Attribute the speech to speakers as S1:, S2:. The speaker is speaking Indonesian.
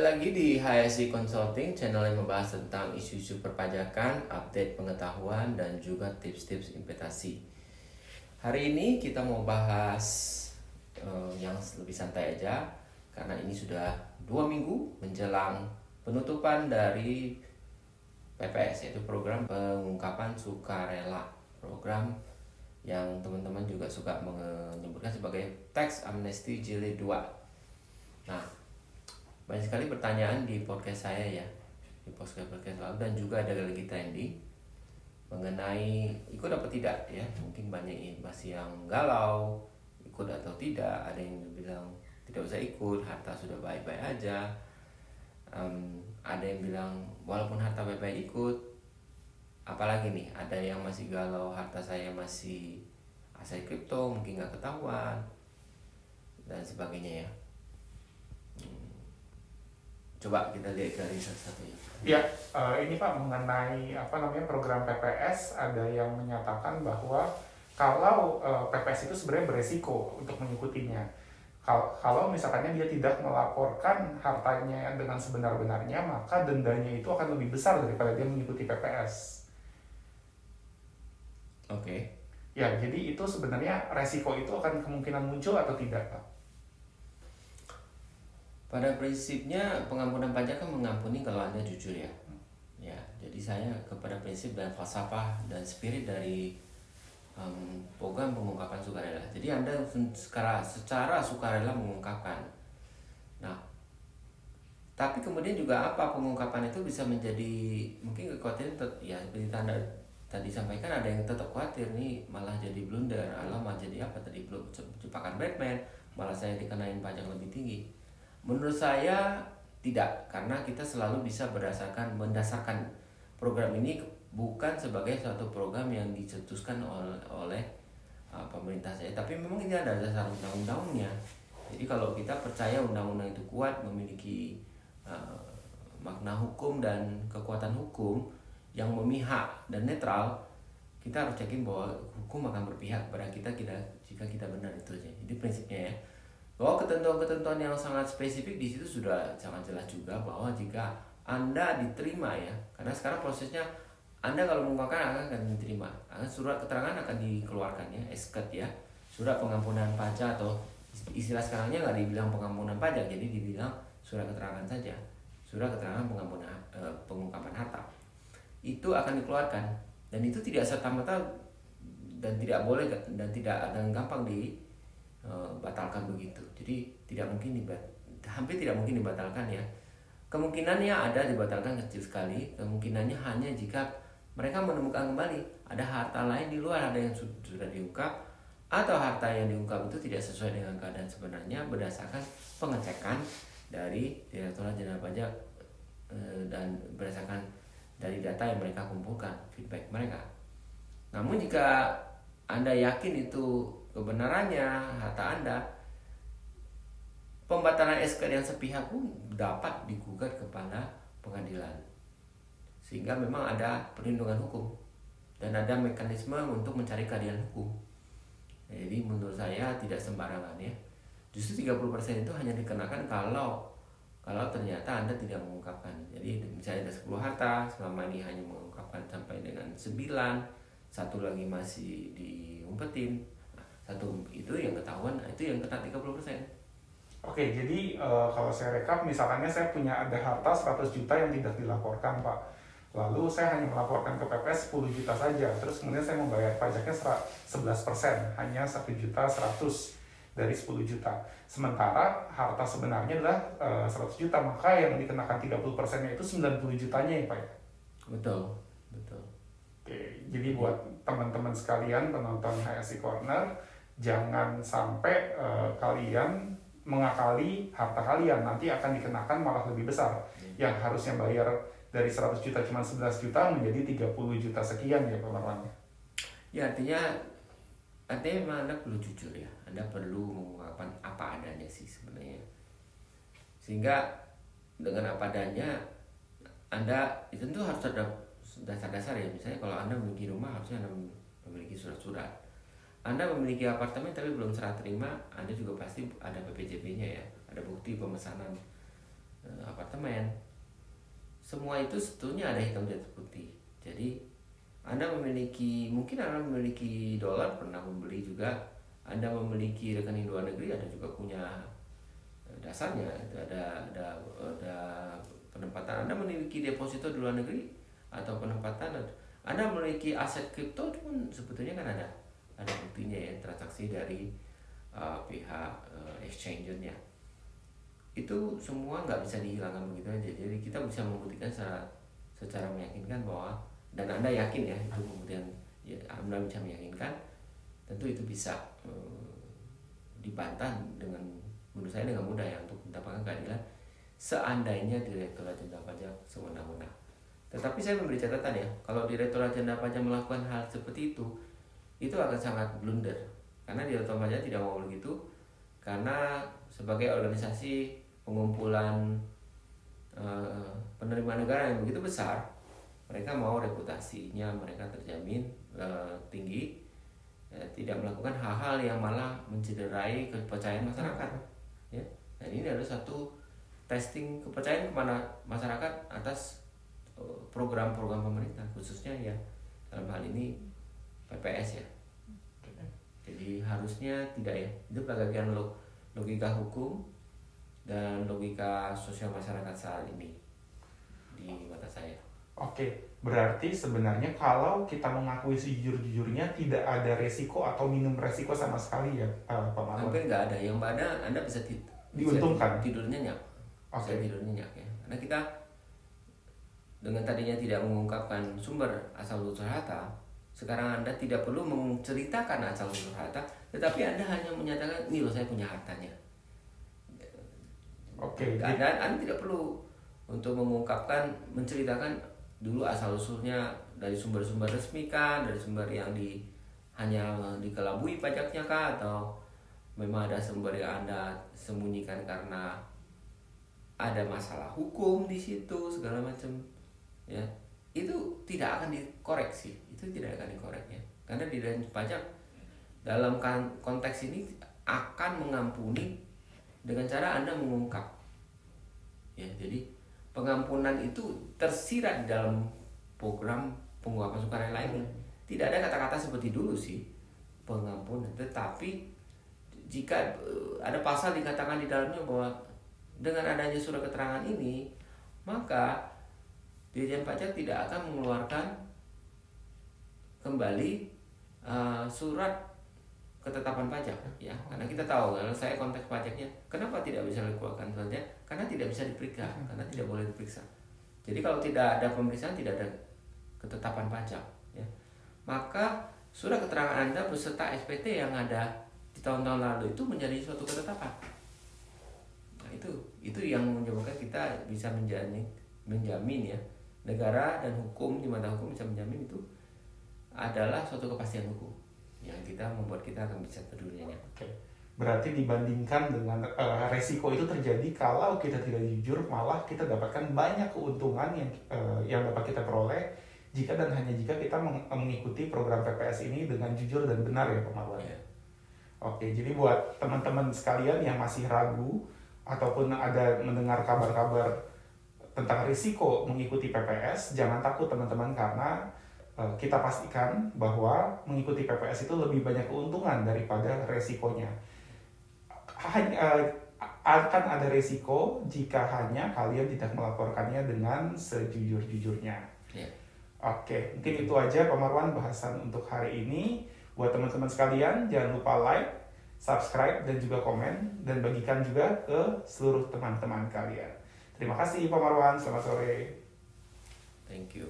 S1: Kembali lagi di HSI Consulting, channel yang membahas tentang isu-isu perpajakan, update pengetahuan, dan juga tips-tips investasi. Hari ini kita mau bahas yang lebih santai aja, karena ini sudah 2 minggu menjelang penutupan dari PPS, yaitu program pengungkapan sukarela. Program yang teman-teman juga suka menyebutkan sebagai Tax Amnesty Jilid 2. Nah, banyak sekali pertanyaan di podcast saya ya, di podcast lalu, dan juga ada lagi trending mengenai ikut atau tidak ya. Mungkin banyak masih yang galau ikut atau tidak. Ada yang bilang tidak usah ikut, harta sudah baik-baik aja. Ada yang bilang walaupun harta baik-baik ikut, apalagi nih, ada yang masih galau harta saya masih aset kripto mungkin nggak ketahuan dan sebagainya ya. Coba kita lihat dari satu-satunya.
S2: Ya, ini Pak mengenai program PPS, ada yang menyatakan bahwa kalau PPS itu sebenarnya beresiko untuk mengikutinya. Kalau misalkannya dia tidak melaporkan hartanya dengan sebenar-benarnya, maka dendanya itu akan lebih besar daripada dia mengikuti PPS.
S1: Oke.
S2: Ya, jadi itu sebenarnya resiko itu akan kemungkinan muncul atau tidak, Pak?
S1: Pada prinsipnya pengampunan pajak kan mengampuni kalau Anda jujur ya. Ya, jadi saya kepada prinsip dan falsafah dan spirit dari program pengungkapan sukarela. Jadi Anda secara sukarela mengungkapkan. Nah, tapi kemudian juga apa pengungkapan itu bisa menjadi mungkin kekhawatiran ya, seperti Anda tadi sampaikan, ada yang tetap khawatir nih malah jadi blunder, malah jadi apa tadi, belum jebakan Batman, malah saya dikenain pajak lebih tinggi. Menurut saya tidak, karena kita selalu bisa mendasarkan program ini bukan sebagai suatu program yang dicetuskan oleh pemerintah saya, tapi memang ini ada dasar undang-undangnya. Jadi kalau kita percaya undang-undang itu kuat, memiliki makna hukum dan kekuatan hukum yang memihak dan netral, kita harus yakin bahwa hukum akan berpihak pada kita jika kita benar, itu aja. Jadi prinsipnya ya, bahwa ketentuan-ketentuan yang sangat spesifik di situ sudah sangat jelas juga bahwa jika Anda diterima ya, karena sekarang prosesnya Anda kalau mengungkapkan akan diterima, surat keterangan akan dikeluarkan ya, SKED ya, surat pengampunan pajak, atau istilah sekarangnya nggak dibilang pengampunan pajak, jadi dibilang surat keterangan saja, surat keterangan pengampunan pengungkapan harta, itu akan dikeluarkan, dan itu tidak serta-merta dan tidak boleh dan tidak akan gampang batalkan begitu. Jadi hampir tidak mungkin dibatalkan ya. Kemungkinannya ada dibatalkan kecil sekali. Kemungkinannya hanya jika mereka menemukan kembali ada harta lain di luar, ada yang sudah diungkap, atau harta yang diungkap itu tidak sesuai dengan keadaan sebenarnya berdasarkan pengecekan dari Direktorat Jenderal Pajak dan berdasarkan dari data yang mereka kumpulkan, feedback mereka. Namun jika Anda yakin itu kebenarannya harta Anda, pembatalan SK yang sepihak pun dapat digugat kepada pengadilan, sehingga memang ada perlindungan hukum dan ada mekanisme untuk mencari keadilan hukum. Jadi menurut saya tidak sembarangan ya. Justru 30% itu hanya dikenakan kalau ternyata Anda tidak mengungkapkan. Jadi misalnya ada 10 harta, selama ini hanya mengungkapkan sampai dengan 9, satu lagi masih diumpetin, satu itu yang ketahuan, itu yang kena 30%.
S2: Oke, jadi kalau saya rekap, misalkannya saya punya ada harta 100 juta yang tidak dilaporkan, Pak. Lalu saya hanya melaporkan ke PPS 10 juta saja, terus kemudian saya membayar pajaknya 11%, hanya 1.100.000 dari 10 juta. Sementara harta sebenarnya adalah 100 juta, maka yang dikenakan 30%-nya itu 90 jutanya ya Pak ya?
S1: Betul.
S2: Oke, jadi buat teman-teman sekalian penonton HSI Corner, jangan sampai kalian mengakali harta kalian, nanti akan dikenakan malah lebih besar. Yang harusnya bayar dari 100 juta cuma 11 juta menjadi 30 juta sekian ya Pak Marwan.
S1: Ya, artinya memang Anda perlu jujur ya. Anda perlu mengungkapkan apa adanya sih sebenarnya. Sehingga dengan apa adanya Anda tentu harus ada dasar-dasar ya. Misalnya kalau Anda memiliki rumah, harusnya Anda memiliki surat-surat. Anda memiliki apartemen tapi belum serah terima, Anda juga pasti ada PPJB-nya ya, ada bukti pemesanan. apartemen, semua itu sebetulnya ada hitam di atas putih. Jadi mungkin Anda memiliki dolar, pernah membeli juga, Anda memiliki rekening luar negeri, Anda juga punya dasarnya, ada penempatan. Anda memiliki deposito di luar negeri atau penempatan, Anda memiliki aset kripto pun sebetulnya kan ada buktinya ya, transaksi dari pihak exchange-nya. Itu semua nggak bisa dihilangkan begitu aja. Jadi kita bisa membuktikan secara meyakinkan bahwa, dan Anda yakin ya itu, kemudian ya, Anda bisa meyakinkan, tentu itu bisa dibantah menurut saya dengan mudah ya, untuk mendapatkan keadilan seandainya Direktorat Jenderal Pajak sewenang-wenang. Tetapi saya memberi catatan ya, kalau Direktorat Jenderal Pajak melakukan hal seperti itu akan sangat blunder, karena Direktorat Pajak tidak mau begitu, karena sebagai organisasi pengumpulan penerima negara yang begitu besar, mereka mau reputasinya mereka terjamin tinggi, tidak melakukan hal-hal yang malah mencederai kepercayaan masyarakat ya. Dan ini adalah satu testing kepercayaan kepada masyarakat atas program-program pemerintah, khususnya ya dalam hal ini PPS ya. Jadi harusnya tidak ya, itu bagian logika hukum dan logika sosial masyarakat saat ini di mata saya.
S2: Oke, berarti sebenarnya kalau kita mengakui sejujur-jujurnya tidak ada resiko atau minum resiko sama sekali ya, Pak Marwan?
S1: Hampir nggak ada. Yang ada Anda bisa
S2: diuntungkan,
S1: tidur nyenyak. Bisa tidur nyenyak ya. Karena kita dengan tadinya tidak mengungkapkan sumber asal usul harta, sekarang Anda tidak perlu menceritakan asal usul harta, tetapi Anda hanya menyatakan, nih loh saya punya hartanya.
S2: Oke.
S1: Anda tidak perlu untuk menceritakan dulu asal usulnya dari sumber-sumber resmi kan, dari sumber yang hanya dikelabui pajaknya kah, atau memang ada sumber yang Anda sembunyikan karena ada masalah hukum di situ segala macam ya. Itu tidak akan dikoreksi, ya, karena di Dijen Pajak dalam konteks ini akan mengampuni dengan cara Anda mengungkap ya. Jadi pengampunan itu tersirat dalam program pengungkapan sukarela lainnya. Tidak ada kata-kata seperti dulu sih pengampunan, tetapi jika ada pasal dikatakan di dalamnya bahwa dengan adanya surat keterangan ini, maka Dirjen Pajak tidak akan mengeluarkan kembali surat ketetapan pajak ya, karena kita tahu, kalau saya konteks pajaknya, kenapa tidak bisa dikeluarkan saja? Karena tidak bisa diperiksa, karena tidak boleh diperiksa. Jadi kalau tidak ada pemeriksaan, tidak ada ketetapan pajak ya, maka surat keterangan Anda beserta SPT yang ada di tahun-tahun lalu itu menjadi suatu ketetapan. Nah, itu yang menyebabkan kita bisa menjamin ya, negara dan hukum, di mata hukum bisa menjamin itu adalah suatu kepastian hukum yang membuat kita akan bisa tidur nyenyak.
S2: Oke. Berarti dibandingkan dengan resiko itu terjadi kalau kita tidak jujur, malah kita dapatkan banyak keuntungan yang dapat kita peroleh jika dan hanya jika kita mengikuti program PPS ini dengan jujur dan benar ya, Pak Marwan.
S1: Ya.
S2: Oke, jadi buat teman-teman sekalian yang masih ragu ataupun ada mendengar kabar-kabar tentang risiko mengikuti PPS, jangan takut teman-teman, karena kita pastikan bahwa mengikuti PPS itu lebih banyak keuntungan daripada resikonya. Akan ada resiko jika hanya kalian tidak melaporkannya dengan sejujur-jujurnya.
S1: Ya.
S2: Oke, mungkin itu aja Pak Marwan bahasan untuk hari ini. Buat teman-teman sekalian, jangan lupa like, subscribe, dan juga komen, dan bagikan juga ke seluruh teman-teman kalian. Terima kasih Pak Marwan, selamat sore.
S1: Thank you.